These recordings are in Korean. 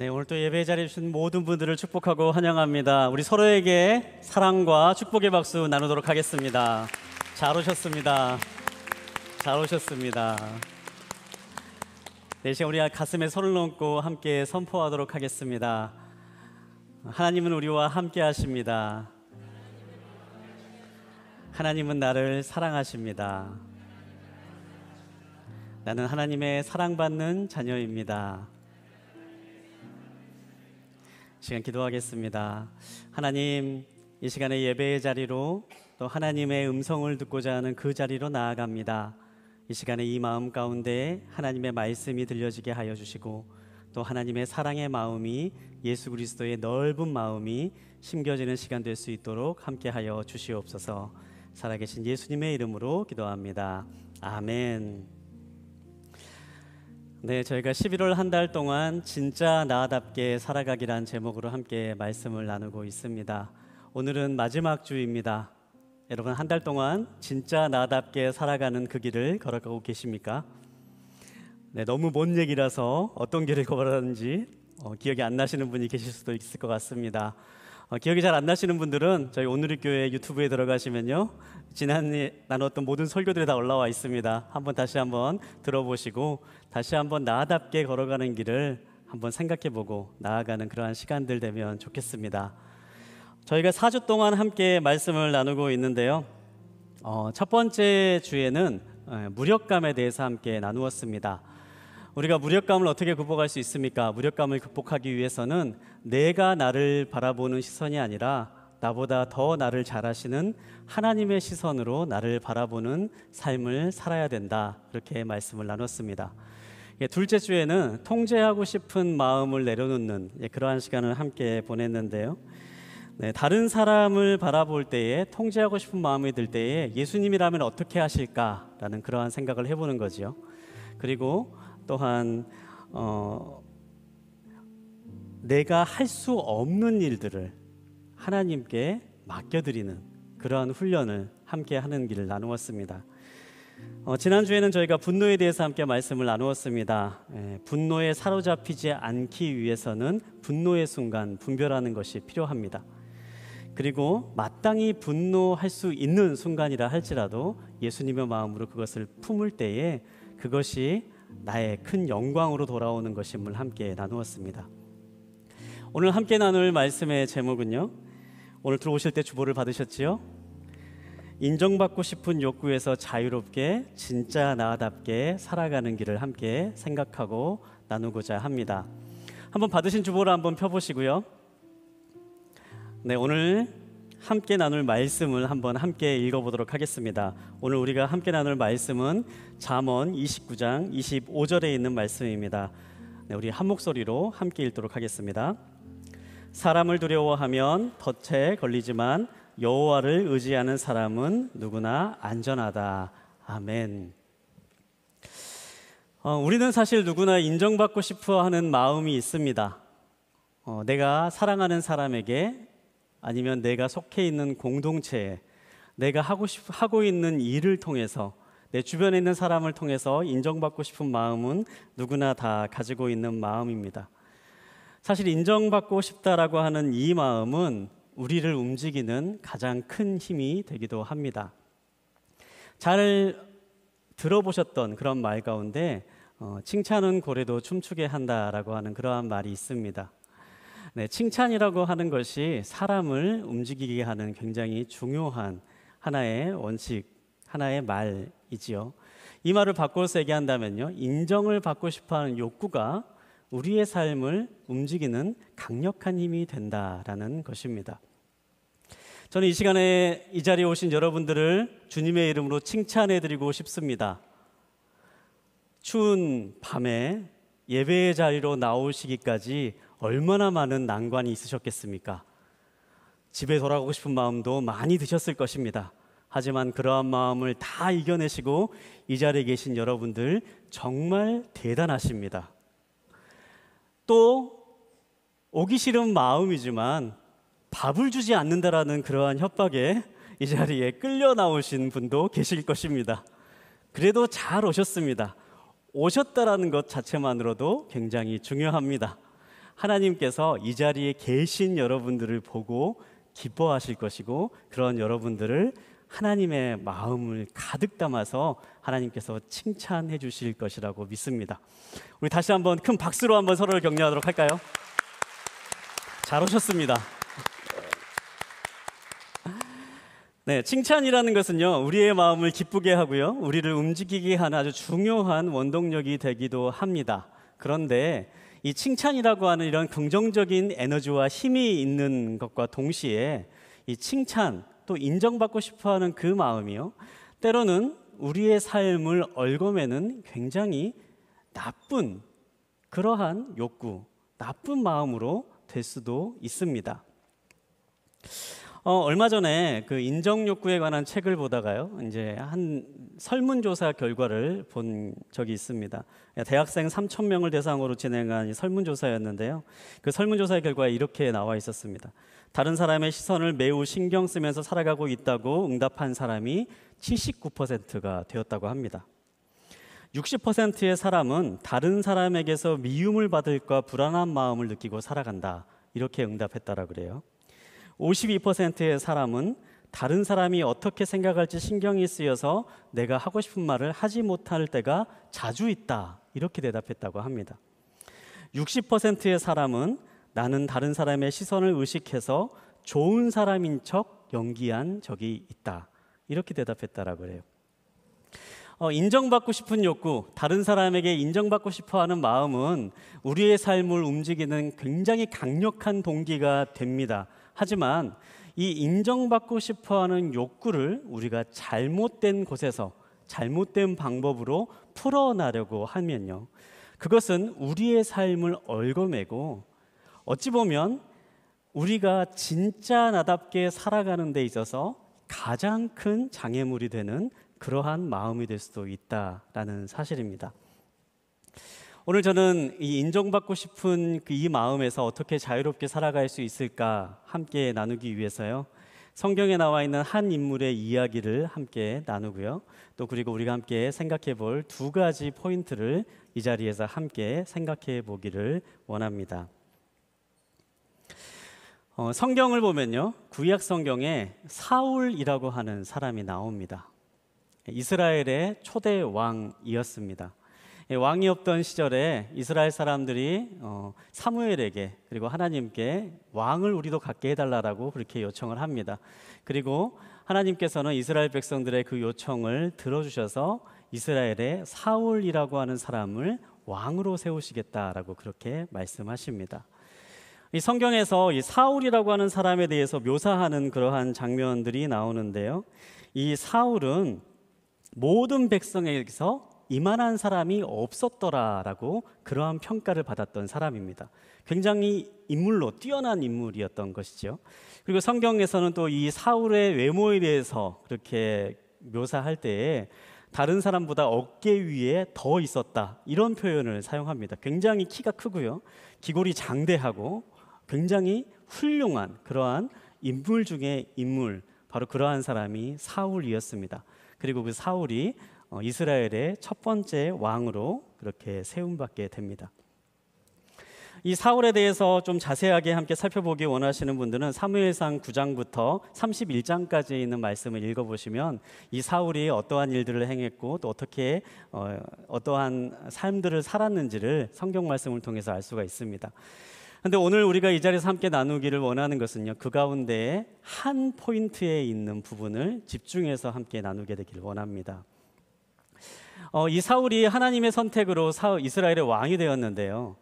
네, 오늘 또 예배에 자리해 주신 모든 분들을 축복하고 환영합니다. 우리 서로에게 사랑과 축복의 박수 나누도록 하겠습니다. 잘 오셨습니다. 잘 오셨습니다. 네, 이제 우리 가슴에 손을 얹고 함께 선포하도록 하겠습니다. 하나님은 우리와 함께 하십니다. 하나님은 나를 사랑하십니다. 나는 하나님의 사랑받는 자녀입니다. 시간 기도하겠습니다. 하나님, 이 시간에 예배의 자리로 또 하나님의 음성을 듣고자 하는 그 자리로 나아갑니다. 이 시간에 이 마음 가운데 하나님의 말씀이 들려지게 하여 주시고 또 하나님의 사랑의 마음이 예수 그리스도의 넓은 마음이 심겨지는 시간 될 수 있도록 함께하여 주시옵소서. 살아계신 예수님의 이름으로 기도합니다. 아멘. 네, 저희가 11월 한 달 동안 진짜 나답게 살아가기란 제목으로 함께 말씀을 나누고 있습니다. 오늘은 마지막 주입니다. 여러분, 한 달 동안 진짜 나답게 살아가는 그 길을 걸어가고 계십니까? 네, 너무 먼 얘기라서 어떤 길을 걸었는지 기억이 안 나시는 분이 계실 수도 있을 것 같습니다. 기억이 잘 안 나시는 분들은 저희 오늘의 교회 유튜브에 들어가시면요, 지난해 나눴던 모든 설교들이 다 올라와 있습니다. 다시 한번 들어보시고 다시 한번 나답게 걸어가는 길을 한번 생각해보고 나아가는 그러한 시간들 되면 좋겠습니다. 저희가 4주 동안 함께 말씀을 나누고 있는데요, 첫 번째 주에는 무력감에 대해서 함께 나누었습니다. 우리가 무력감을 어떻게 극복할 수 있습니까? 무력감을 극복하기 위해서는 내가 나를 바라보는 시선이 아니라 나보다 더 나를 잘 아시는 하나님의 시선으로 나를 바라보는 삶을 살아야 된다, 그렇게 말씀을 나눴습니다. 둘째 주에는 통제하고 싶은 마음을 내려놓는 그러한 시간을 함께 보냈는데요, 다른 사람을 바라볼 때에 통제하고 싶은 마음이 들 때에 예수님이라면 어떻게 하실까라는 그러한 생각을 해보는 거죠. 그리고 또한 내가 할 수 없는 일들을 하나님께 맡겨드리는 그러한 훈련을 함께 하는 길을 나누었습니다. 지난주에는 저희가 분노에 대해서 함께 말씀을 나누었습니다. 분노에 사로잡히지 않기 위해서는 분노의 순간 분별하는 것이 필요합니다. 그리고 마땅히 분노할 수 있는 순간이라 할지라도 예수님의 마음으로 그것을 품을 때에 그것이 나의 큰 영광으로 돌아오는 것임을 함께 나누었습니다. 오늘 함께 나눌 말씀의 제목은요, 오늘 들어오실 때 주보를 받으셨지요? 인정받고 싶은 욕구에서 자유롭게 진짜 나답게 살아가는 길을 함께 생각하고 나누고자 합니다. 한번 받으신 주보를 한번 펴보시고요. 네, 오늘 함께 나눌 말씀을 한번 함께 읽어보도록 하겠습니다. 오늘 우리가 함께 나눌 말씀은 잠언 29장 25절에 있는 말씀입니다. 네, 우리 한 목소리로 함께 읽도록 하겠습니다. 사람을 두려워하면 덫에 걸리지만 여호와를 의지하는 사람은 누구나 안전하다. 아멘. 우리는 사실 누구나 인정받고 싶어하는 마음이 있습니다. 내가 사랑하는 사람에게 아니면 내가 속해 있는 공동체에 내가 하고 있는 일을 통해서 내 주변에 있는 사람을 통해서 인정받고 싶은 마음은 누구나 다 가지고 있는 마음입니다. 사실 인정받고 싶다라고 하는 이 마음은 우리를 움직이는 가장 큰 힘이 되기도 합니다. 잘 들어보셨던 그런 말 가운데 칭찬은 고래도 춤추게 한다라고 하는 그러한 말이 있습니다. 네, 칭찬이라고 하는 것이 사람을 움직이게 하는 굉장히 중요한 하나의 원칙, 하나의 말이지요. 이 말을 바꿔서 얘기한다면요, 인정을 받고 싶어하는 욕구가 우리의 삶을 움직이는 강력한 힘이 된다라는 것입니다. 저는 이 시간에 이 자리에 오신 여러분들을 주님의 이름으로 칭찬해드리고 싶습니다. 추운 밤에 예배의 자리로 나오시기까지 얼마나 많은 난관이 있으셨겠습니까? 집에 돌아가고 싶은 마음도 많이 드셨을 것입니다. 하지만 그러한 마음을 다 이겨내시고 이 자리에 계신 여러분들 정말 대단하십니다. 또 오기 싫은 마음이지만 밥을 주지 않는다라는 그러한 협박에 이 자리에 끌려 나오신 분도 계실 것입니다. 그래도 잘 오셨습니다. 오셨다라는 것 자체만으로도 굉장히 중요합니다. 하나님께서 이 자리에 계신 여러분들을 보고 기뻐하실 것이고, 그런 여러분들을 하나님의 마음을 가득 담아서 하나님께서 칭찬해 주실 것이라고 믿습니다. 우리 다시 한번 큰 박수로 한번 서로를 격려하도록 할까요? 잘 오셨습니다. 네, 칭찬이라는 것은요, 우리의 마음을 기쁘게 하고요, 우리를 움직이게 하는 아주 중요한 원동력이 되기도 합니다. 그런데 이 칭찬이라고 하는 이런 긍정적인 에너지와 힘이 있는 것과 동시에 이 칭찬, 또 인정받고 싶어하는 그 마음이요, 때로는 우리의 삶을 얽어매는 굉장히 나쁜 그러한 욕구, 나쁜 마음으로 될 수도 있습니다. 얼마 전에 그 인정 욕구에 관한 책을 보다가요, 이제 한 설문조사 결과를 본 적이 있습니다. 대학생 3,000명을 대상으로 진행한 설문조사였는데요. 그 설문조사의 결과에 이렇게 나와 있었습니다. 다른 사람의 시선을 매우 신경 쓰면서 살아가고 있다고 응답한 사람이 79%가 되었다고 합니다. 60%의 사람은 다른 사람에게서 미움을 받을까 불안한 마음을 느끼고 살아간다, 이렇게 응답했다라고 그래요. 52%의 사람은 다른 사람이 어떻게 생각할지 신경이 쓰여서 내가 하고 싶은 말을 하지 못할 때가 자주 있다, 이렇게 대답했다고 합니다. 60%의 사람은 나는 다른 사람의 시선을 의식해서 좋은 사람인 척 연기한 적이 있다, 이렇게 대답했다라고 해요. 인정받고 싶은 욕구, 다른 사람에게 인정받고 싶어하는 마음은 우리의 삶을 움직이는 굉장히 강력한 동기가 됩니다. 하지만 이 인정받고 싶어하는 욕구를 우리가 잘못된 곳에서 잘못된 방법으로 풀어나려고 하면요, 그것은 우리의 삶을 얽어매고 어찌 보면 우리가 진짜 나답게 살아가는 데 있어서 가장 큰 장애물이 되는 그러한 마음이 될 수도 있다라는 사실입니다. 오늘 저는 이 인정받고 싶은 이 마음에서 어떻게 자유롭게 살아갈 수 있을까 함께 나누기 위해서요, 성경에 나와 있는 한 인물의 이야기를 함께 나누고요, 또 그리고 우리가 함께 생각해 볼 두 가지 포인트를 이 자리에서 함께 생각해 보기를 원합니다. 성경을 보면요, 구약 성경에 사울이라고 하는 사람이 나옵니다. 이스라엘의 초대 왕이었습니다. 왕이 없던 시절에 이스라엘 사람들이 사무엘에게, 그리고 하나님께 왕을 우리도 갖게 해달라고 그렇게 요청을 합니다. 그리고 하나님께서는 이스라엘 백성들의 그 요청을 들어주셔서 이스라엘의 사울이라고 하는 사람을 왕으로 세우시겠다라고 그렇게 말씀하십니다. 이 성경에서 이 사울이라고 하는 사람에 대해서 묘사하는 그러한 장면들이 나오는데요, 이 사울은 모든 백성에게서 이만한 사람이 없었더라라고 그러한 평가를 받았던 사람입니다. 굉장히 인물로 뛰어난 인물이었던 것이죠. 그리고 성경에서는 또 이 사울의 외모에 대해서 그렇게 묘사할 때에 다른 사람보다 어깨 위에 더 있었다, 이런 표현을 사용합니다. 굉장히 키가 크고요, 기골이 장대하고 굉장히 훌륭한 그러한 인물 중에 인물, 바로 그러한 사람이 사울이었습니다. 그리고 그 사울이 이스라엘의 첫 번째 왕으로 그렇게 세움받게 됩니다. 이 사울에 대해서 좀 자세하게 함께 살펴보기 원하시는 분들은 사무엘상 9장부터 31장까지 있는 말씀을 읽어보시면 이 사울이 어떠한 일들을 행했고 또 어떻게 어떠한 삶들을 살았는지를 성경 말씀을 통해서 알 수가 있습니다. 그런데 오늘 우리가 이 자리에서 함께 나누기를 원하는 것은요, 그 가운데 한 포인트에 있는 부분을 집중해서 함께 나누게 되기를 원합니다. 이 사울이 하나님의 선택으로 이스라엘의 왕이 되었는데요,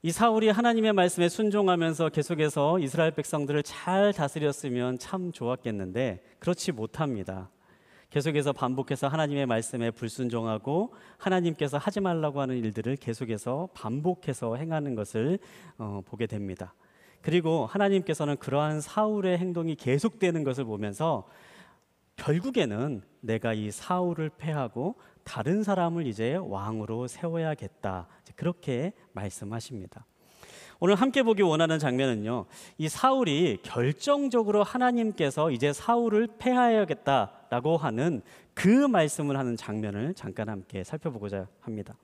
이 사울이 하나님의 말씀에 순종하면서 계속해서 이스라엘 백성들을 잘 다스렸으면 참 좋았겠는데 그렇지 못합니다. 계속해서 반복해서 하나님의 말씀에 불순종하고 하나님께서 하지 말라고 하는 일들을 계속해서 반복해서 행하는 것을 보게 됩니다. 그리고 하나님께서는 그러한 사울의 행동이 계속되는 것을 보면서 결국에는 내가 이 사울을 패하고 다른 사람을 이제 왕으로 세워야겠다, 그렇게 말씀하십니다. 오늘 함께 보기 원하는 장면은요, 이 사울이 결정적으로 하나님께서 이제 사울을 패하여야겠다라고 하는 그 말씀을 하는 장면을 잠깐 함께 살펴보고자 합니다.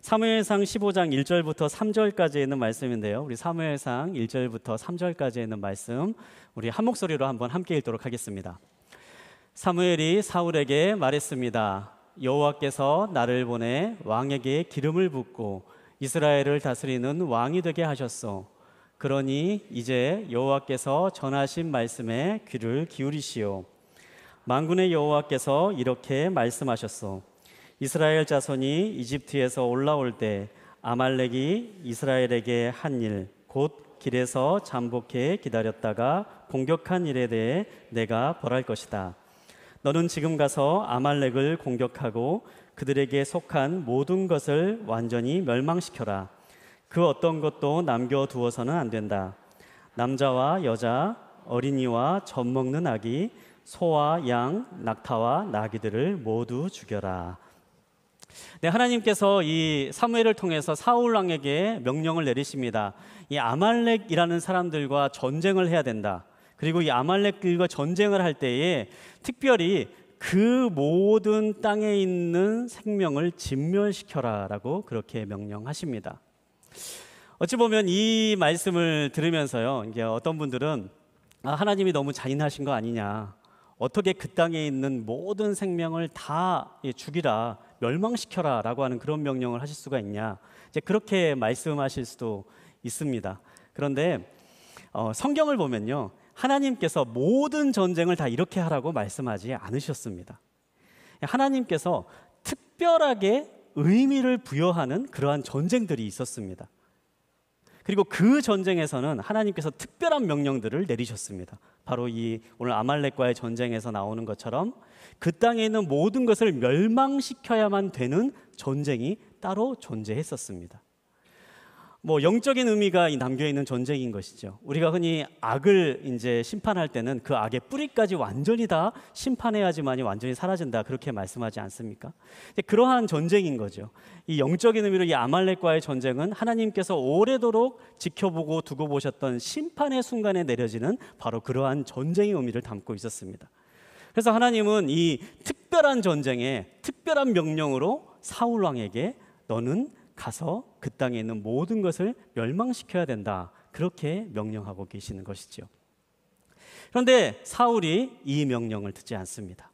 사무엘상 15장 1절부터 3절까지 있는 말씀인데요. 우리 사무엘상 1절부터 3절까지 있는 말씀 우리 한 목소리로 한번 함께 읽도록 하겠습니다. 사무엘이 사울에게 말했습니다. 여호와께서 나를 보내 왕에게 기름을 붓고 이스라엘을 다스리는 왕이 되게 하셨소. 그러니 이제 여호와께서 전하신 말씀에 귀를 기울이시오. 만군의 여호와께서 이렇게 말씀하셨소. 이스라엘 자손이 이집트에서 올라올 때 아말렉이 이스라엘에게 한 일, 곧 길에서 잠복해 기다렸다가 공격한 일에 대해 내가 벌할 것이다. 너는 지금 가서 아말렉을 공격하고 그들에게 속한 모든 것을 완전히 멸망시켜라. 그 어떤 것도 남겨두어서는 안 된다. 남자와 여자, 어린이와 젖 먹는 아기, 소와 양, 낙타와 나귀들을 모두 죽여라. 네, 하나님께서 이 사무엘을 통해서 사울 왕에게 명령을 내리십니다. 이 아말렉이라는 사람들과 전쟁을 해야 된다. 그리고 이 아말렉들과 전쟁을 할 때에 특별히 그 모든 땅에 있는 생명을 진멸시켜라라고 그렇게 명령하십니다. 어찌 보면 이 말씀을 들으면서요, 이제 어떤 분들은 하나님이 너무 잔인하신 거 아니냐, 어떻게 그 땅에 있는 모든 생명을 다 죽이라, 멸망시켜라라고 하는 그런 명령을 하실 수가 있냐, 이제 그렇게 말씀하실 수도 있습니다. 그런데 성경을 보면요, 하나님께서 모든 전쟁을 다 이렇게 하라고 말씀하지 않으셨습니다. 하나님께서 특별하게 의미를 부여하는 그러한 전쟁들이 있었습니다. 그리고 그 전쟁에서는 하나님께서 특별한 명령들을 내리셨습니다. 바로 이 오늘 아말렉과의 전쟁에서 나오는 것처럼 그 땅에 있는 모든 것을 멸망시켜야만 되는 전쟁이 따로 존재했었습니다. 영적인 의미가 담겨 있는 전쟁인 것이죠. 우리가 흔히 악을 이제 심판할 때는 그 악의 뿌리까지 완전히 다 심판해야지만이 완전히 사라진다, 그렇게 말씀하지 않습니까? 그러한 전쟁인 거죠. 이 영적인 의미로 이 아말렉과의 전쟁은 하나님께서 오래도록 지켜보고 두고 보셨던 심판의 순간에 내려지는 바로 그러한 전쟁의 의미를 담고 있었습니다. 그래서 하나님은 이 특별한 전쟁에 특별한 명령으로 사울 왕에게 너는 가서 그 땅에 있는 모든 것을 멸망시켜야 된다, 그렇게 명령하고 계시는 것이죠. 그런데 사울이 이 명령을 듣지 않습니다.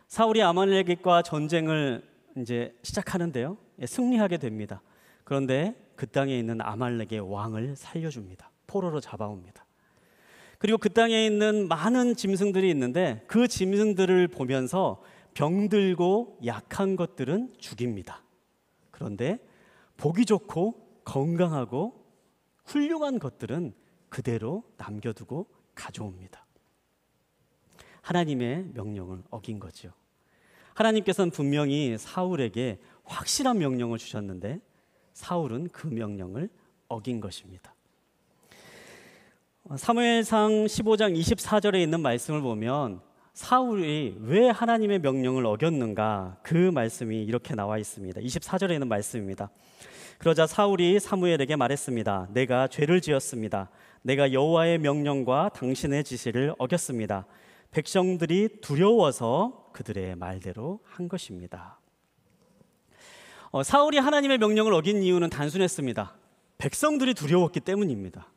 사울이 아말렉과 전쟁을 이제 시작하는데요, 승리하게 됩니다. 그런데 그 땅에 있는 아말렉의 왕을 살려줍니다. 포로로 잡아옵니다. 그리고 그 땅에 있는 많은 짐승들이 있는데 그 짐승들을 보면서 병들고 약한 것들은 죽입니다. 그런데 보기 좋고 건강하고 훌륭한 것들은 그대로 남겨두고 가져옵니다. 하나님의 명령을 어긴 거죠. 하나님께서는 분명히 사울에게 확실한 명령을 주셨는데 사울은 그 명령을 어긴 것입니다. 사무엘상 15장 24절에 있는 말씀을 보면 사울이 왜 하나님의 명령을 어겼는가, 그 말씀이 이렇게 나와 있습니다. 24절에 있는 말씀입니다. 그러자 사울이 사무엘에게 말했습니다. 내가 죄를 지었습니다. 내가 여호와의 명령과 당신의 지시를 어겼습니다. 백성들이 두려워서 그들의 말대로 한 것입니다. 사울이 하나님의 명령을 어긴 이유는 단순했습니다. 백성들이 두려웠기 때문입니다.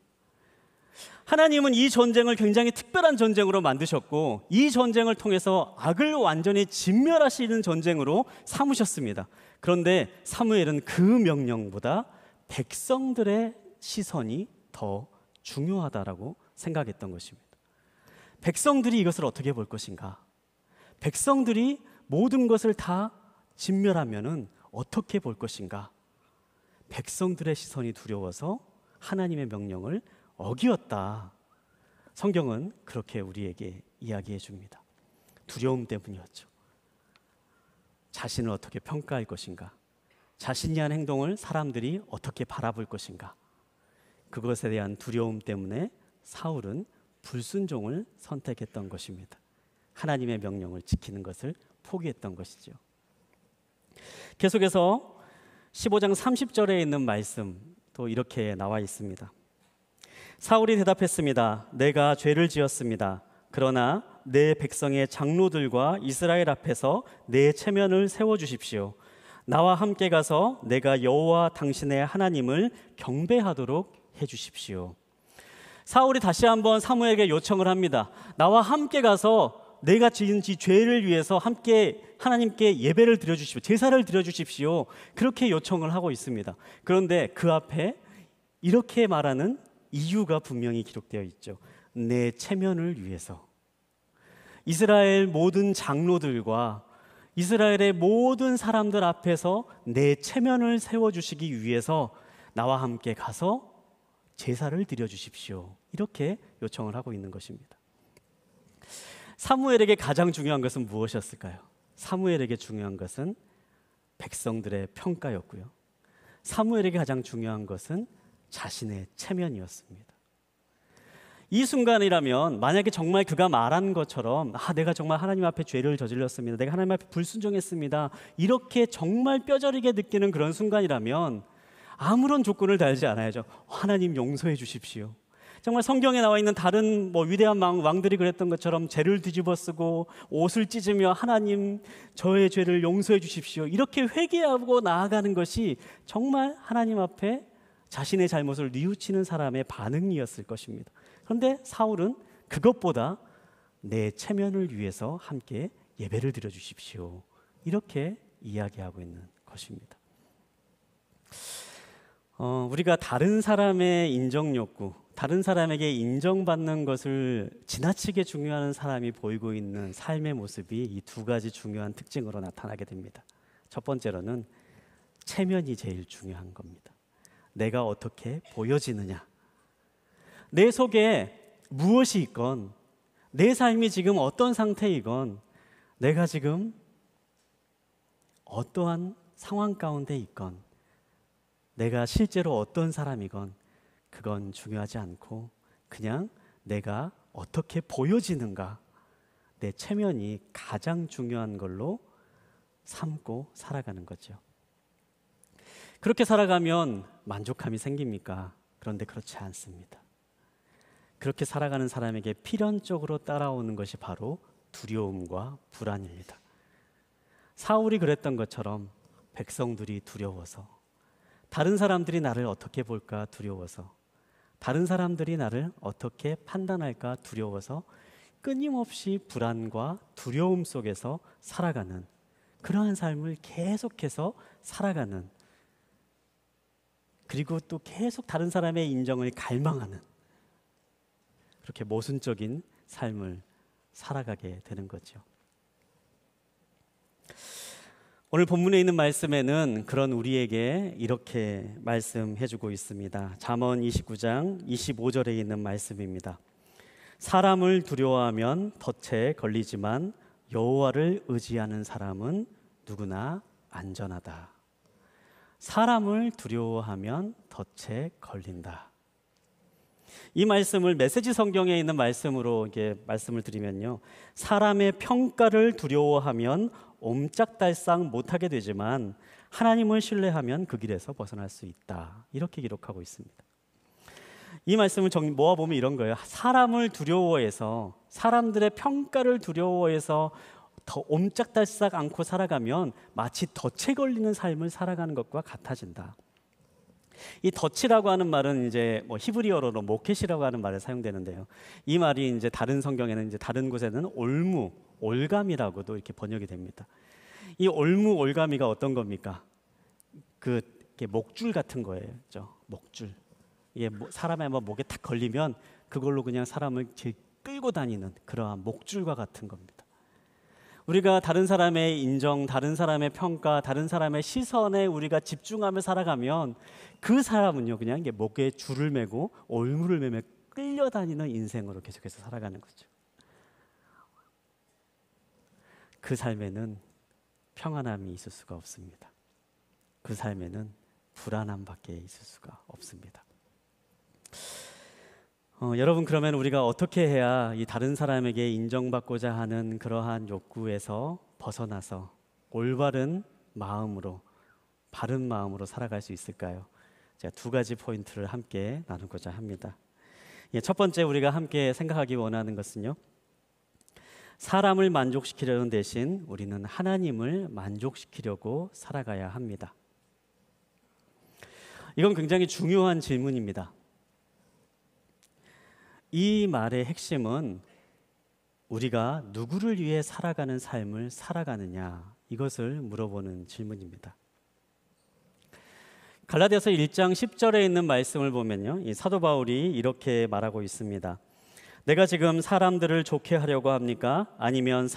하나님은 이 전쟁을 굉장히 특별한 전쟁으로 만드셨고 이 전쟁을 통해서 악을 완전히 진멸하시는 전쟁으로 삼으셨습니다. 그런데 사무엘은 그 명령보다 백성들의 시선이 더 중요하다라고 생각했던 것입니다. 백성들이 이것을 어떻게 볼 것인가? 백성들이 모든 것을 다 진멸하면은 어떻게 볼 것인가? 백성들의 시선이 두려워서 하나님의 명령을 어기었다. 성경은 그렇게 우리에게 이야기해 줍니다. 두려움 때문이었죠. 자신을 어떻게 평가할 것인가? 자신이 한 행동을 사람들이 어떻게 바라볼 것인가? 그것에 대한 두려움 때문에 사울은 불순종을 선택했던 것입니다. 하나님의 명령을 지키는 것을 포기했던 것이죠. 계속해서 15장 30절에 있는 말씀 또 이렇게 나와 있습니다. 사울이 대답했습니다. 내가 죄를 지었습니다. 그러나 내 백성의 장로들과 이스라엘 앞에서 내 체면을 세워주십시오. 나와 함께 가서 내가 여호와 당신의 하나님을 경배하도록 해주십시오. 사울이 다시 한번 사무엘에게 요청을 합니다. 나와 함께 가서 내가 지은 이 죄를 위해서 함께 하나님께 예배를 드려주십시오. 제사를 드려주십시오. 그렇게 요청을 하고 있습니다. 그런데 그 앞에 이렇게 말하는 이유가 분명히 기록되어 있죠. 내 체면을 위해서. 이스라엘 모든 장로들과 이스라엘의 모든 사람들 앞에서 내 체면을 세워주시기 위해서 나와 함께 가서 제사를 드려주십시오. 이렇게 요청을 하고 있는 것입니다. 사무엘에게 가장 중요한 것은 무엇이었을까요? 사무엘에게 중요한 것은 백성들의 평가였고요. 사무엘에게 가장 중요한 것은 자신의 체면이었습니다. 이 순간이라면 만약에 정말 그가 말한 것처럼 내가 정말 하나님 앞에 죄를 저질렀습니다. 내가 하나님 앞에 불순종했습니다. 이렇게 정말 뼈저리게 느끼는 그런 순간이라면 아무런 조건을 달지 않아야죠. 하나님 용서해 주십시오. 정말 성경에 나와 있는 다른 위대한 왕들이 그랬던 것처럼 죄를 뒤집어 쓰고 옷을 찢으며 하나님 저의 죄를 용서해 주십시오. 이렇게 회개하고 나아가는 것이 정말 하나님 앞에 자신의 잘못을 뉘우치는 사람의 반응이었을 것입니다. 그런데 사울은 그것보다 내 체면을 위해서 함께 예배를 드려 주십시오. 이렇게 이야기하고 있는 것입니다. 우리가 다른 사람의 인정 욕구, 다른 사람에게 인정받는 것을 지나치게 중요하는 사람이 보이고 있는 삶의 모습이 이 두 가지 중요한 특징으로 나타나게 됩니다. 첫 번째로는 체면이 제일 중요한 겁니다. 내가 어떻게 보여지느냐, 내 속에 무엇이 있건, 내 삶이 지금 어떤 상태이건, 내가 지금 어떠한 상황 가운데 있건, 내가 실제로 어떤 사람이건 그건 중요하지 않고 그냥 내가 어떻게 보여지는가, 내 체면이 가장 중요한 걸로 삼고 살아가는 거죠. 그렇게 살아가면 만족감이 생깁니까? 그런데 그렇지 않습니다. 그렇게 살아가는 사람에게 필연적으로 따라오는 것이 바로 두려움과 불안입니다. 사울이 그랬던 것처럼 백성들이 두려워서, 다른 사람들이 나를 어떻게 볼까 두려워서, 다른 사람들이 나를 어떻게 판단할까 두려워서 끊임없이 불안과 두려움 속에서 살아가는, 그러한 삶을 계속해서 살아가는, 그리고 또 계속 다른 사람의 인정을 갈망하는, 그렇게 모순적인 삶을 살아가게 되는 거죠. 오늘 본문에 있는 말씀에는 그런 우리에게 이렇게 말씀해주고 있습니다. 잠언 29장 25절에 있는 말씀입니다. 사람을 두려워하면 덫에 걸리지만 여호와를 의지하는 사람은 누구나 안전하다. 사람을 두려워하면 덫에 걸린다. 이 말씀을 메시지 성경에 있는 말씀으로 말씀을 드리면요, 사람의 평가를 두려워하면 옴짝달싹 못하게 되지만 하나님을 신뢰하면 그 길에서 벗어날 수 있다. 이렇게 기록하고 있습니다. 이 말씀을 모아보면 이런 거예요. 사람을 두려워해서, 사람들의 평가를 두려워해서 더 옴짝달싹 않고 살아가면 마치 덫에 걸리는 삶을 살아가는 것과 같아진다. 이 덫이라고 하는 말은 이제 히브리어로 모켓이라고 하는 말에 사용되는데요. 이 말이 이제 다른 성경에는, 이제 다른 곳에는 올무, 올감이라고도 이렇게 번역이 됩니다. 이 올무, 올가미가 어떤 겁니까? 이게 목줄 같은 거예요. 그렇죠? 목줄. 이게 사람의 목에 탁 걸리면 그걸로 그냥 사람을 끌고 다니는 그러한 목줄과 같은 겁니다. 우리가 다른 사람의 인정, 다른 사람의 평가, 다른 사람의 시선에 우리가 집중하며 살아가면 그 사람은요, 그냥 이게 목에 줄을 매고 올무를 매며 끌려다니는 인생으로 계속해서 살아가는 거죠. 그 삶에는 평안함이 있을 수가 없습니다. 그 삶에는 불안함밖에 있을 수가 없습니다. 여러분, 그러면 우리가 어떻게 해야 이 다른 사람에게 인정받고자 하는 그러한 욕구에서 벗어나서 올바른 마음으로, 바른 마음으로 살아갈 수 있을까요? 제가 두 가지 포인트를 함께 나누고자 합니다. 첫 번째 우리가 함께 생각하기 원하는 것은요, 사람을 만족시키려는 대신 우리는 하나님을 만족시키려고 살아가야 합니다. 이건 굉장히 중요한 질문입니다. 이 말의 핵심은 우리가 누구를 위해 살아가는 삶을 살아가느냐, 이것을 물어보는 질문입니다. 갈라디아서 1장 10절에 있는 말씀을 보면요, 이 사도 바울이 이렇게 말하고 있습니다. 내가 지금 사람들을 좋게 하려고 합니까? 아니면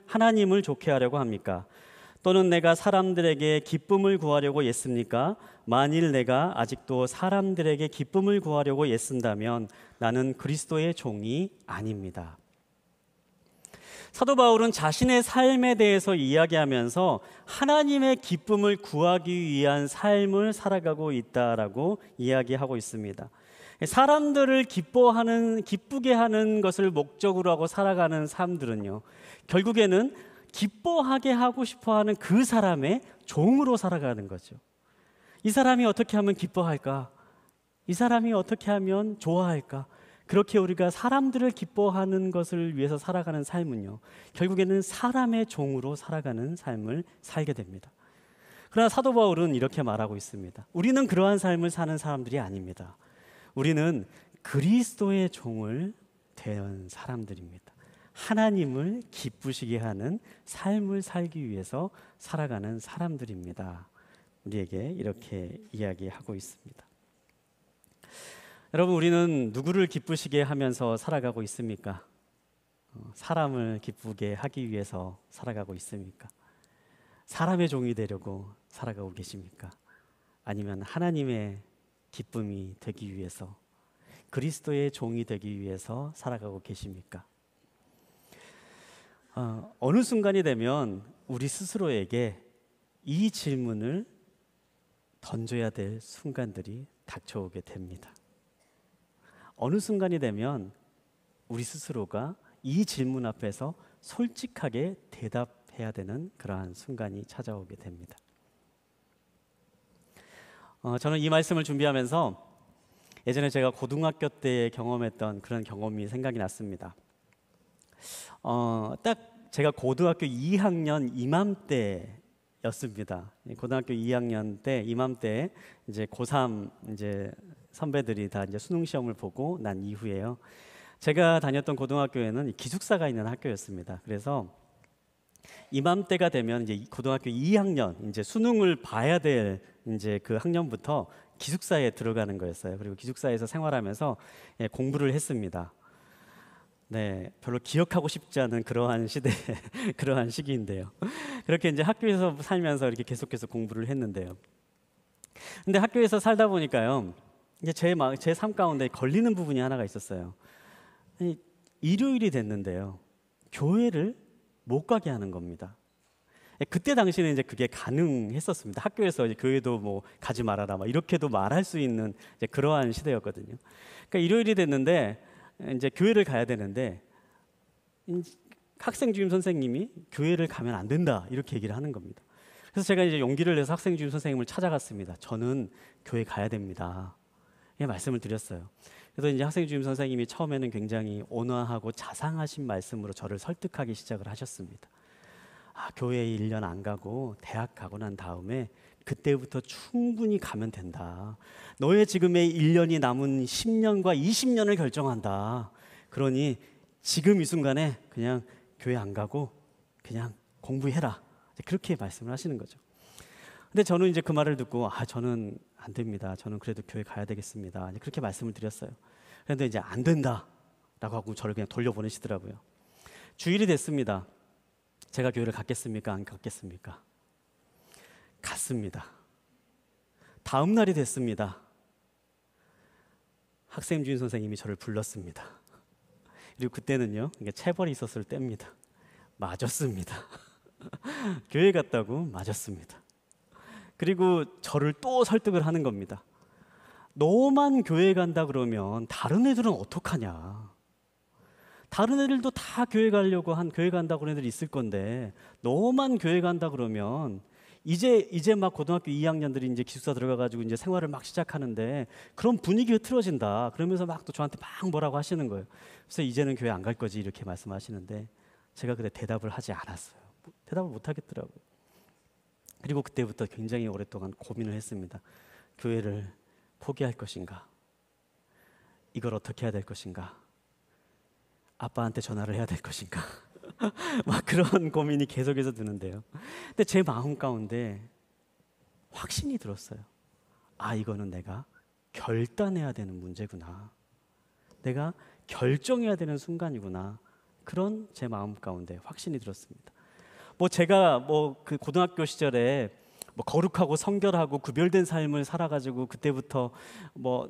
하나님을 좋게 하려고 합니까? 또는 내가 사람들에게 기쁨을 구하려고 애씁니까? 만일 내가 아직도 사람들에게 기쁨을 구하려고 애쓴다면 나는 그리스도의 종이 아닙니다. 사도 바울은 자신의 삶에 대해서 이야기하면서 하나님의 기쁨을 구하기 위한 삶을 살아가고 있다라고 이야기하고 있습니다. 사람들을 기쁘게 하는 것을 목적으로 하고 살아가는 삶들은요, 결국에는 기뻐하게 하고 싶어하는 그 사람의 종으로 살아가는 거죠. 이 사람이 어떻게 하면 기뻐할까? 이 사람이 어떻게 하면 좋아할까? 그렇게 우리가 사람들을 기뻐하는 것을 위해서 살아가는 삶은요, 결국에는 사람의 종으로 살아가는 삶을 살게 됩니다. 그러나 사도 바울은 이렇게 말하고 있습니다. 우리는 그러한 삶을 사는 사람들이 아닙니다. 우리는 그리스도의 종을 된 사람들입니다. 하나님을 기쁘시게 하는 삶을 살기 위해서 살아가는 사람들입니다. 우리에게 이렇게 이야기하고 있습니다. 여러분, 우리는 누구를 기쁘시게 하면서 살아가고 있습니까? 사람을 기쁘게 하기 위해서 살아가고 있습니까? 사람의 종이 되려고 살아가고 계십니까? 아니면 하나님의 기쁨이 되기 위해서, 그리스도의 종이 되기 위해서 살아가고 계십니까? 어느 순간이 되면 우리 스스로에게 이 질문을 던져야 될 순간들이 닥쳐오게 됩니다. 어느 순간이 되면 우리 스스로가 이 질문 앞에서 솔직하게 대답해야 되는 그러한 순간이 찾아오게 됩니다. 저는 이 말씀을 준비하면서 예전에 제가 고등학교 때 경험했던 그런 경험이 생각이 났습니다. 딱 제가 고등학교 2학년 이맘때였습니다. 고등학교 2학년 때 이맘때 이제 고3 이제 선배들이 다 이제 수능 시험을 보고 난 이후에요. 제가 다녔던 고등학교에는 기숙사가 있는 학교였습니다. 그래서 이맘때가 되면 이제 고등학교 2학년 이제 수능을 봐야 될 이제 그 학년부터 기숙사에 들어가는 거였어요. 그리고 기숙사에서 생활하면서 공부를 했습니다. 네, 별로 기억하고 싶지 않은 그러한 시대, 그러한 시기인데요. 그렇게 이제 학교에서 살면서 이렇게 계속해서 공부를 했는데요. 근데 학교에서 살다 보니까요, 이제 제 삶 가운데 걸리는 부분이 하나가 있었어요. 일요일이 됐는데요, 교회를 못 가게 하는 겁니다. 그때 당시에는 이제 그게 가능했었습니다. 학교에서 이제 교회도 뭐 가지 말아라, 막 이렇게도 말할 수 있는 이제 그러한 시대였거든요. 그러니까 일요일이 됐는데 이제 교회를 가야 되는데 학생 주임 선생님이 교회를 가면 안 된다 이렇게 얘기를 하는 겁니다. 그래서 제가 이제 용기를 내서 학생 주임 선생님을 찾아갔습니다. 저는 교회 가야 됩니다. 예, 말씀을 드렸어요. 그래서 이제 학생 주임 선생님이 처음에는 굉장히 온화하고 자상하신 말씀으로 저를 설득하기 시작을 하셨습니다. 교회에 1년 안 가고 대학 가고 난 다음에 그때부터 충분히 가면 된다. 너의 지금의 1년이 남은 10년과 20년을 결정한다. 그러니 지금 이 순간에 그냥 교회 안 가고 그냥 공부해라. 그렇게 말씀을 하시는 거죠. 근데 저는 이제 그 말을 듣고 저는 안 됩니다. 저는 그래도 교회 가야 되겠습니다. 그렇게 말씀을 드렸어요. 그런데 이제 안 된다라고 하고 저를 그냥 돌려보내시더라고요. 주일이 됐습니다. 제가 교회를 갔겠습니까? 안 갔겠습니까? 갔습니다. 다음 날이 됐습니다. 학생 주임 선생님이 저를 불렀습니다. 그리고 그때는요, 이게 체벌이 있었을 때입니다. 맞았습니다. 교회 갔다고 맞았습니다. 그리고 저를 또 설득을 하는 겁니다. 너만 교회 간다 그러면 다른 애들은 어떡하냐? 다른 애들도 다 교회 간다고 하는 애들이 있을 건데 너만 교회 간다 그러면 이제 막 고등학교 2학년들이 이제 기숙사 들어가가지고 이제 생활을 막 시작하는데 그런 분위기가 틀어진다. 그러면서 막 또 저한테 막 뭐라고 하시는 거예요. 그래서 이제는 교회 안 갈 거지 이렇게 말씀하시는데 제가 그때 대답을 하지 않았어요. 대답을 못 하겠더라고요. 그리고 그때부터 굉장히 오랫동안 고민을 했습니다. 교회를 포기할 것인가? 이걸 어떻게 해야 될 것인가? 아빠한테 전화를 해야 될 것인가? 막 그런 고민이 계속해서 드는데요. 근데 제 마음 가운데 확신이 들었어요. 아, 이거는 내가 결단해야 되는 문제구나. 내가 결정해야 되는 순간이구나. 그런 제 마음 가운데 확신이 들었습니다. 제가 그 고등학교 시절에 거룩하고 성결하고 구별된 삶을 살아가지고 그때부터 막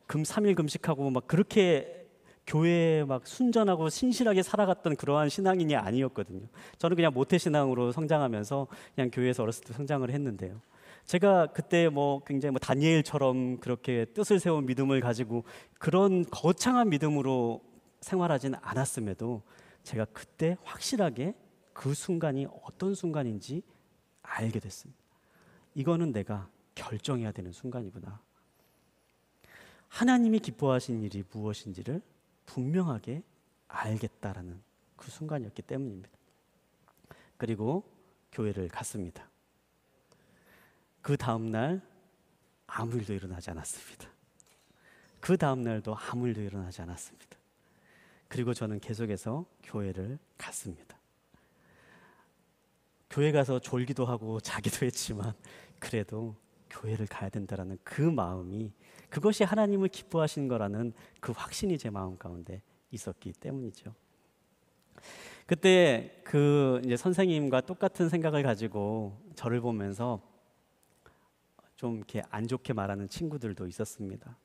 3일 금식하고 그렇게 교회에 순전하고 신실하게 살아갔던 그러한 신앙인이 아니었거든요. 저는 그냥 모태신앙으로 성장하면서 그냥 교회에서 어렸을 때 성장을 했는데요. 제가 그때 굉장히 다니엘처럼 그렇게 뜻을 세운 믿음을 가지고 그런 거창한 믿음으로 생활하지는 않았음에도 제가 그때 확실하게 그 순간이 어떤 순간인지 알게 됐습니다. 이거는 내가 결정해야 되는 순간이구나. 하나님이 기뻐하신 일이 무엇인지를 분명하게 알겠다라는 그 순간이었기 때문입니다. 그리고 교회를 갔습니다. 그 다음날 아무 일도 일어나지 않았습니다. 그 다음날도 아무 일도 일어나지 않았습니다. 그리고 저는 계속해서 교회를 갔습니다. 교회 가서 졸기도 하고 자기도 했지만 그래도 교회를 가야 된다라는 그 마음이, 그것이 하나님을 기뻐하신 거라는 그 확신이 제 마음 가운데 있었기 때문이죠. 그때 이제 선생님과 똑같은 생각을 가지고 저를 보면서 좀 이렇게 안 좋게 말하는 친구들도 있었습니다.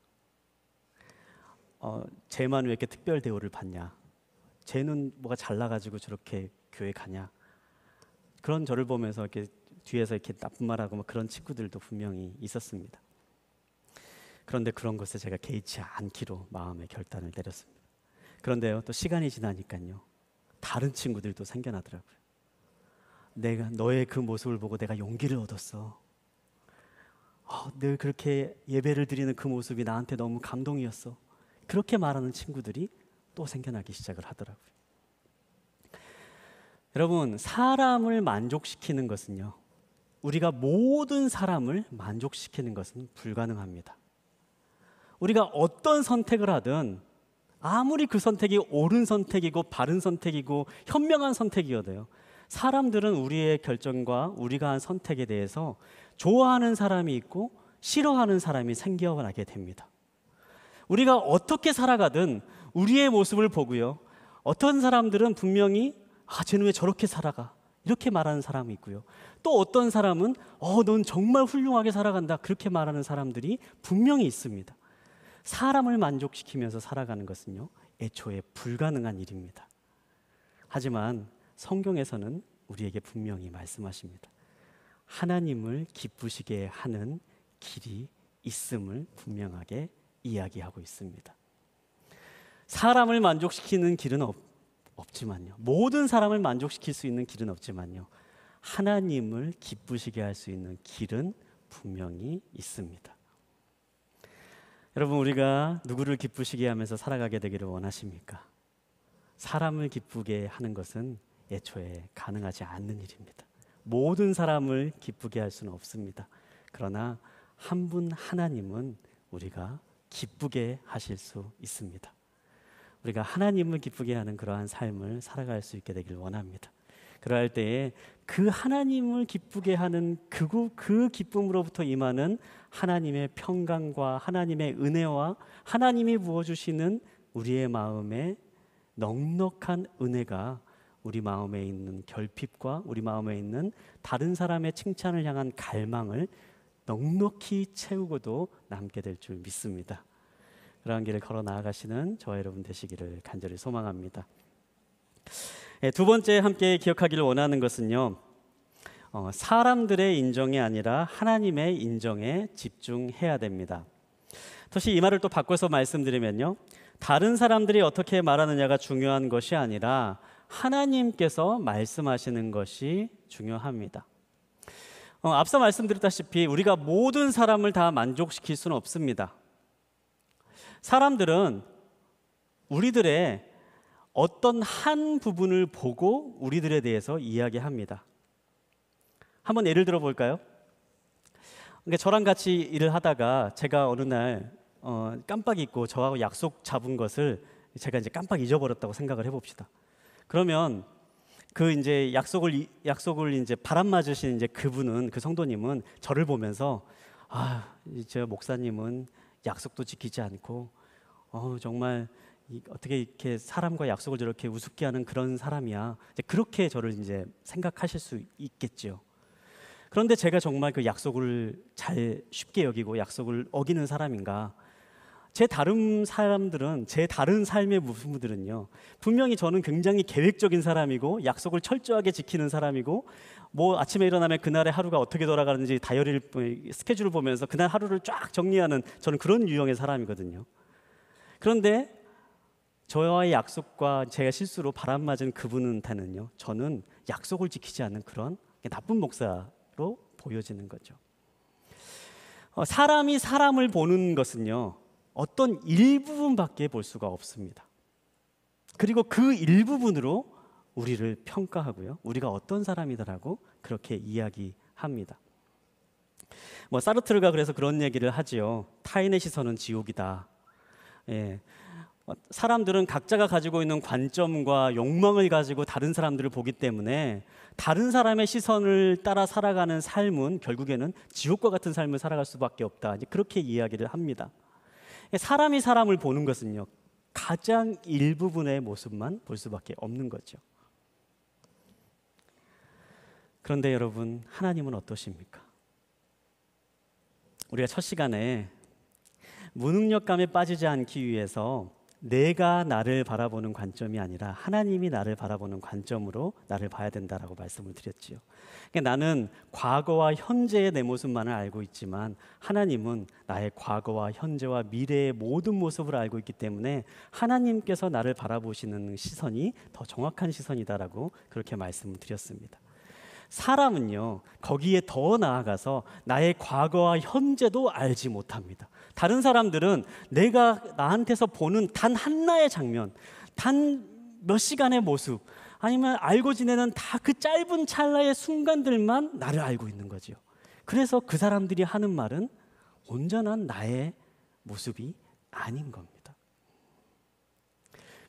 쟤만 왜 이렇게 특별 대우를 받냐? 쟤는 뭐가 잘나가지고 저렇게 교회 가냐? 그런 저를 보면서 이렇게 뒤에서 이렇게 나쁜 말하고 그런 친구들도 분명히 있었습니다. 그런데 그런 것에 제가 개의치 않기로 마음의 결단을 내렸습니다. 그런데요, 또 시간이 지나니까요, 다른 친구들도 생겨나더라고요. 너의 그 모습을 보고 내가 용기를 얻었어. 늘 그렇게 예배를 드리는 그 모습이 나한테 너무 감동이었어. 그렇게 말하는 친구들이 또 생겨나기 시작을 하더라고요. 여러분, 사람을 만족시키는 것은요, 우리가 모든 사람을 만족시키는 것은 불가능합니다. 우리가 어떤 선택을 하든 아무리 그 선택이 옳은 선택이고 바른 선택이고 현명한 선택이어도요, 사람들은 우리의 결정과 우리가 한 선택에 대해서 좋아하는 사람이 있고 싫어하는 사람이 생겨나게 됩니다. 우리가 어떻게 살아가든 우리의 모습을 보고요, 어떤 사람들은 분명히 쟤는 왜 저렇게 살아가? 이렇게 말하는 사람이 있고요. 또 어떤 사람은 넌 정말 훌륭하게 살아간다. 그렇게 말하는 사람들이 분명히 있습니다. 사람을 만족시키면서 살아가는 것은요, 애초에 불가능한 일입니다. 하지만 성경에서는 우리에게 분명히 말씀하십니다. 하나님을 기쁘시게 하는 길이 있음을 분명하게 이야기하고 있습니다. 사람을 만족시키는 길은 없지만요, 모든 사람을 만족시킬 수 있는 길은 없지만요, 하나님을 기쁘시게 할 수 있는 길은 분명히 있습니다. 여러분, 우리가 누구를 기쁘시게 하면서 살아가게 되기를 원하십니까? 사람을 기쁘게 하는 것은 애초에 가능하지 않는 일입니다. 모든 사람을 기쁘게 할 수는 없습니다. 그러나 한 분 하나님은 우리가 기쁘게 하실 수 있습니다. 우리가 하나님을 기쁘게 하는 그러한 삶을 살아갈 수 있게 되길 원합니다. 그러할 때에 그 하나님을 기쁘게 하는 그 기쁨으로부터 임하는 하나님의 평강과 하나님의 은혜와 하나님이 부어주시는 우리의 마음에 넉넉한 은혜가 우리 마음에 있는 결핍과 우리 마음에 있는 다른 사람의 칭찬을 향한 갈망을 넉넉히 채우고도 남게 될 줄 믿습니다. 그러한 길을 걸어 나아가시는 저와 여러분 되시기를 간절히 소망합니다. 두 번째 함께 기억하기를 원하는 것은요, 사람들의 인정이 아니라 하나님의 인정에 집중해야 됩니다. 다시 이 말을 또 바꿔서 말씀드리면요, 다른 사람들이 어떻게 말하느냐가 중요한 것이 아니라 하나님께서 말씀하시는 것이 중요합니다. 앞서 말씀드렸다시피 우리가 모든 사람을 다 만족시킬 수는 없습니다. 사람들은 우리들의 어떤 한 부분을 보고 우리들에 대해서 이야기합니다. 한번 예를 들어 볼까요? 그러니까 저랑 같이 일을 하다가 제가 어느 날 깜빡 잊고 저하고 약속 잡은 것을 제가 이제 깜빡 잊어버렸다고 생각을 해봅시다. 그러면 그 이제 약속을 이제 바람 맞으신 이제 그분은, 그 성도님은 저를 보면서 저 목사님은 약속도 지키지 않고 정말 어떻게 이렇게 사람과 약속을 저렇게 우습게 하는 그런 사람이야. 이제 그렇게 저를 이제 생각하실 수 있겠죠. 그런데 제가 정말 그 약속을 잘 쉽게 여기고 약속을 어기는 사람인가? 제 다른 사람들은, 제 다른 삶의 부분들은요, 분명히 저는 굉장히 계획적인 사람이고 약속을 철저하게 지키는 사람이고, 뭐 아침에 일어나면 그날의 하루가 어떻게 돌아가는지 스케줄을 보면서 그날 하루를 쫙 정리하는, 저는 그런 유형의 사람이거든요. 그런데 저와의 약속과 제가 실수로 바람맞은 그분한테는요, 저는 약속을 지키지 않는 그런 나쁜 목사로 보여지는 거죠. 사람이 사람을 보는 것은요, 어떤 일부분밖에 볼 수가 없습니다. 그리고 그 일부분으로 우리를 평가하고요, 우리가 어떤 사람이다라고 그렇게 이야기합니다. 뭐 사르트르가 그래서 그런 얘기를 하지요. 타인의 시선은 지옥이다. 사람들은 각자가 가지고 있는 관점과 욕망을 가지고 다른 사람들을 보기 때문에 다른 사람의 시선을 따라 살아가는 삶은 결국에는 지옥과 같은 삶을 살아갈 수밖에 없다. 그렇게 이야기를 합니다. 사람이 사람을 보는 것은요, 가장 일부분의 모습만 볼 수밖에 없는 거죠. 그런데 여러분, 하나님은 어떠십니까? 우리가 첫 시간에 무능력감에 빠지지 않기 위해서 내가 나를 바라보는 관점이 아니라 하나님이 나를 바라보는 관점으로 나를 봐야 된다라고 말씀을 드렸지요. 그러니까 나는 과거와 현재의 내 모습만을 알고 있지만 하나님은 나의 과거와 현재와 미래의 모든 모습을 알고 있기 때문에 하나님께서 나를 바라보시는 시선이 더 정확한 시선이다라고 그렇게 말씀을 드렸습니다. 사람은요, 거기에 더 나아가서 나의 과거와 현재도 알지 못합니다. 다른 사람들은 내가 나한테서 보는 단 하나의 장면, 단 몇 시간의 모습, 아니면 알고 지내는 다 그 짧은 찰나의 순간들만 나를 알고 있는 거죠. 그래서 그 사람들이 하는 말은 온전한 나의 모습이 아닌 겁니다.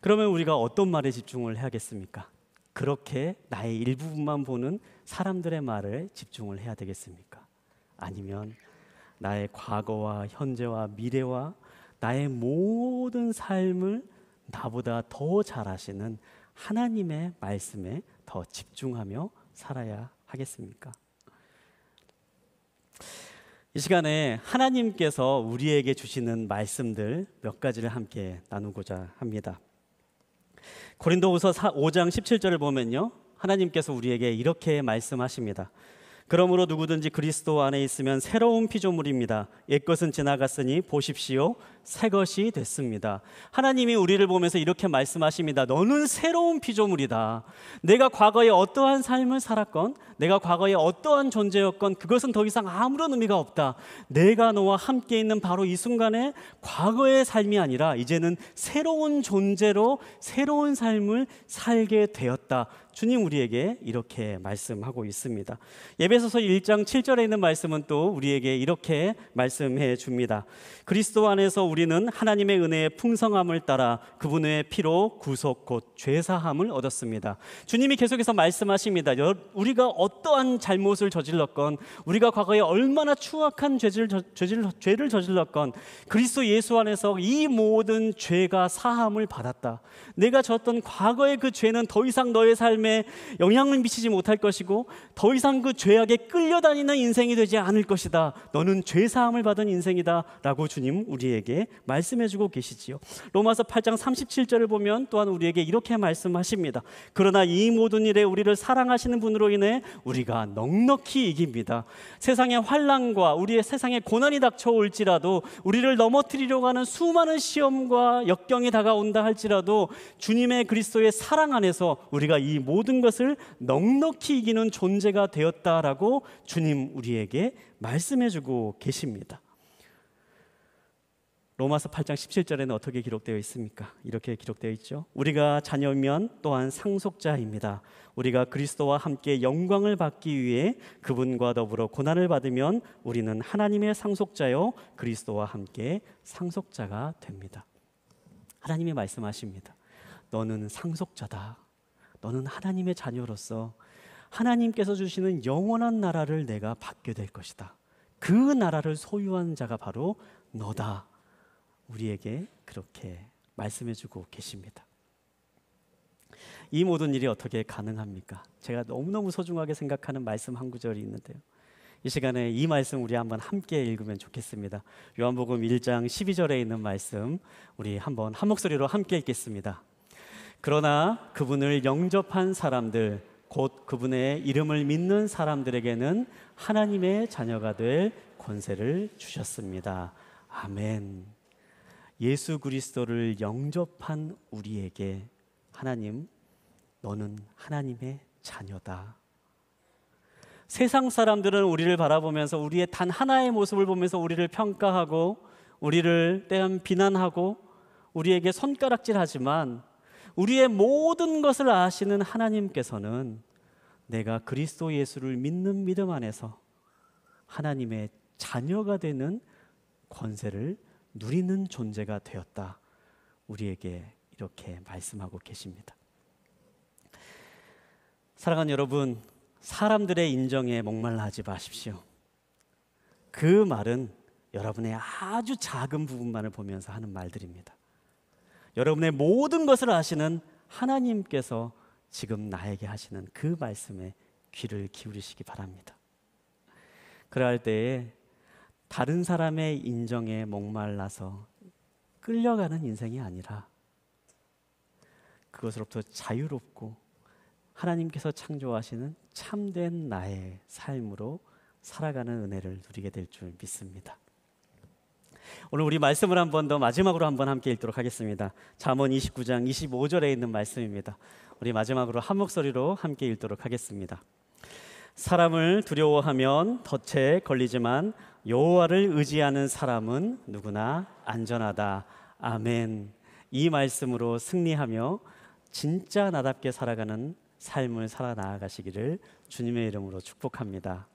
그러면 우리가 어떤 말에 집중을 해야겠습니까? 그렇게 나의 일부분만 보는 사람들의 말에 집중을 해야 되겠습니까? 아니면 나의 과거와 현재와 미래와 나의 모든 삶을 나보다 더 잘 아시는 하나님의 말씀에 더 집중하며 살아야 하겠습니까? 이 시간에 하나님께서 우리에게 주시는 말씀들 몇 가지를 함께 나누고자 합니다. 고린도후서 5장 17절을 보면요, 하나님께서 우리에게 이렇게 말씀하십니다. 그러므로 누구든지 그리스도 안에 있으면 새로운 피조물입니다. 옛것은 지나갔으니 보십시오, 새 것이 됐습니다. 하나님이 우리를 보면서 이렇게 말씀하십니다. 너는 새로운 피조물이다. 내가 과거에 어떠한 삶을 살았건, 내가 과거에 어떠한 존재였건 그것은 더 이상 아무런 의미가 없다. 내가 너와 함께 있는 바로 이 순간에 과거의 삶이 아니라 이제는 새로운 존재로 새로운 삶을 살게 되었다. 주님 우리에게 이렇게 말씀하고 있습니다. 에베소서 1장 7절에 있는 말씀은 또 우리에게 이렇게 말씀해 줍니다. 그리스도 안에서 우리는 하나님의 은혜의 풍성함을 따라 그분의 피로 구속 곧 죄사함을 얻었습니다. 주님이 계속해서 말씀하십니다. 우리가 어떠한 잘못을 저질렀건, 우리가 과거에 얼마나 추악한 죄를 저질렀건 그리스도 예수 안에서 이 모든 죄가 사함을 받았다. 내가 졌던 과거의 그 죄는 더 이상 너의 삶에 영향을 미치지 못할 것이고 더 이상 그 죄악에 끌려다니는 인생이 되지 않을 것이다. 너는 죄사함을 받은 인생이다 라고 주님 우리에게 말씀해주고 계시지요. 로마서 8장 37절을 보면 또한 우리에게 이렇게 말씀하십니다. 그러나 이 모든 일에 우리를 사랑하시는 분으로 인해 우리가 넉넉히 이깁니다. 세상의 환난과 우리의 세상에 고난이 닥쳐올지라도, 우리를 넘어뜨리려고 하는 수많은 시험과 역경이 다가온다 할지라도 주님의 그리스도의 사랑 안에서 우리가 이 모든 것을 넉넉히 이기는 존재가 되었다라고 주님 우리에게 말씀해주고 계십니다. 로마서 8장 17절에는 어떻게 기록되어 있습니까? 이렇게 기록되어 있죠. 우리가 자녀면 또한 상속자입니다. 우리가 그리스도와 함께 영광을 받기 위해 그분과 더불어 고난을 받으면 우리는 하나님의 상속자요 그리스도와 함께 상속자가 됩니다. 하나님이 말씀하십니다. 너는 상속자다. 너는 하나님의 자녀로서 하나님께서 주시는 영원한 나라를 내가 받게 될 것이다. 그 나라를 소유한 자가 바로 너다. 우리에게 그렇게 말씀해주고 계십니다. 이 모든 일이 어떻게 가능합니까? 제가 너무너무 소중하게 생각하는 말씀 한 구절이 있는데요. 이 시간에 이 말씀 우리 한번 함께 읽으면 좋겠습니다. 요한복음 1장 12절에 있는 말씀 우리 한번 한 목소리로 함께 읽겠습니다. 그러나 그분을 영접한 사람들 곧 그분의 이름을 믿는 사람들에게는 하나님의 자녀가 될 권세를 주셨습니다. 아멘. 예수 그리스도를 영접한 우리에게 하나님, 너는 하나님의 자녀다. 세상 사람들은 우리를 바라보면서 우리의 단 하나의 모습을 보면서 우리를 평가하고 우리를 때론 비난하고 우리에게 손가락질하지만 우리의 모든 것을 아시는 하나님께서는 내가 그리스도 예수를 믿는 믿음 안에서 하나님의 자녀가 되는 권세를 누리는 존재가 되었다. 우리에게 이렇게 말씀하고 계십니다. 사랑하는 여러분, 사람들의 인정에 목말라 하지 마십시오. 그 말은 여러분의 아주 작은 부분만을 보면서 하는 말들입니다. 여러분의 모든 것을 아시는 하나님께서 지금 나에게 하시는 그 말씀에 귀를 기울이시기 바랍니다. 그럴 때에 다른 사람의 인정에 목말라서 끌려가는 인생이 아니라 그것으로부터 자유롭고 하나님께서 창조하시는 참된 나의 삶으로 살아가는 은혜를 누리게 될 줄 믿습니다. 오늘 우리 말씀을 한 번 더 마지막으로 한번 함께 읽도록 하겠습니다. 잠언 29장 25절에 있는 말씀입니다. 우리 마지막으로 한 목소리로 함께 읽도록 하겠습니다. 사람을 두려워하면 덫에 걸리지만 여호와를 의지하는 사람은 누구나 안전하다. 아멘. 이 말씀으로 승리하며 진짜 나답게 살아가는 삶을 살아 나아가시기를 주님의 이름으로 축복합니다.